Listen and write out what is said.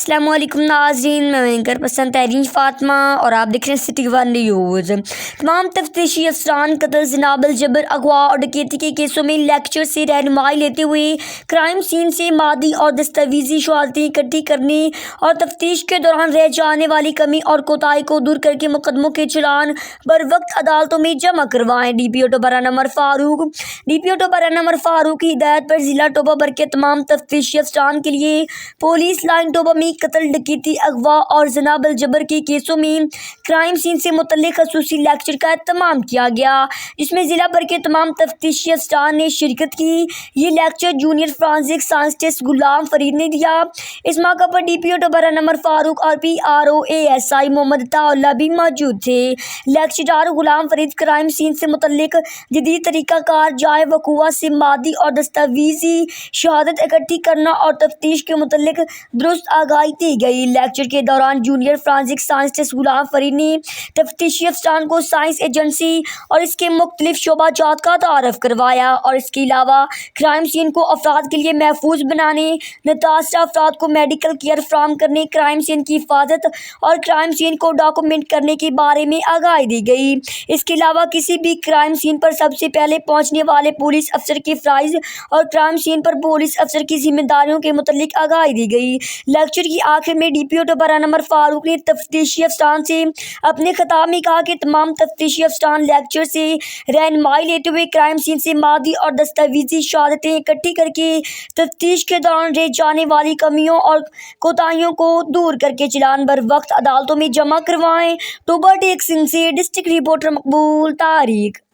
السلام علیکم ناظرین، میں اینکر پسند تحریر فاطمہ اور آپ دیکھ رہے ہیں سٹی ون نیوز۔ تمام تفتیشی افسران قتل، جناب الجبر، اغوا اور ڈکیتی کے کیسوں میں لیکچر سے رہنمائی لیتے ہوئے کرائم سین سے مادی اور دستاویزی شہادتیں اکٹھی کرنے اور تفتیش کے دوران رہ جانے والی کمی اور کوتاہی کو دور کر کے مقدموں کے چلان بروقت عدالتوں میں جمع کروائیں۔ ڈی پی او ٹوبہ رانا عمر فاروق کی ہدایت پر ضلع ٹوبہ بھر کے تمام تفتیشی افسران کے لیے پولیس لائن ٹوبہ میں قتل، ڈکیتی، اغوا اور جناب الجبر کے کیسوں میں کرائم سین سے متعلق خصوصی لیکچر کا اہتمام کیا گیا، جس میں ضلع بھر کے تمام تفتیشی افسران نے شرکت کی۔ یہ lecture junior forensic scientist Ghulam Farid نے دیا۔ اس موقع پر ڈی پی او ٹوبہ رانا عمر فاروق اور P R O A S I محمد عطا اللہ بھی موجود تھے۔ Lecturer Ghulam Farid crime scene سے متعلق جدید طریقہ کار، جائے وقوع سے مادی اور دستاویزی شہادت اکٹھی کرنا اور تفتیش کے متعلق درست آگاہی دی گئی۔ لیکچر کے دوران junior forensic scientist Ghulam Farid نے تفتیشی افسران کو سائنس ایجنسی اور اس کے مختلف شعبہ جات کا تعارف کروایا اور اس کے علاوہ کرائم سین کو افراد کے لیے محفوظ بنانے، متاثرہ افراد کو میڈیکل کیئر فراہم کرنے، کرائم سین کی حفاظت اور کرائم سین کو ڈاکومنٹ کرنے کے بارے میں آگاہی دی گئی۔ اس کے علاوہ کسی بھی کرائم سین پر سب سے پہلے پہنچنے والے پولیس افسر کے فرائض اور کرائم سین پر پولیس افسر کی ذمہ داریوں کے متعلق آگاہی دی گئی۔ لیکچر کی آخر میں ڈی پی او ٹوبہ رانا عمر فاروق نے تفتیشی افسران سے اپنے خطاب میں کہا کہ تمام تفتیشی افسران لیکچر سے رہنمائی لیتے ہوئے کرائم سین سے مادی اور دستاویزی شہادتیں اکٹھی کر کے تفتیش کے دوران رہ جانے والی کمیوں اور کوتاہیوں کو دور کر کے چلان بروقت عدالتوں میں جمع کروائیں۔ ٹوبہ ڈیسک سے ڈسٹرکٹ رپورٹر مقبول طارق۔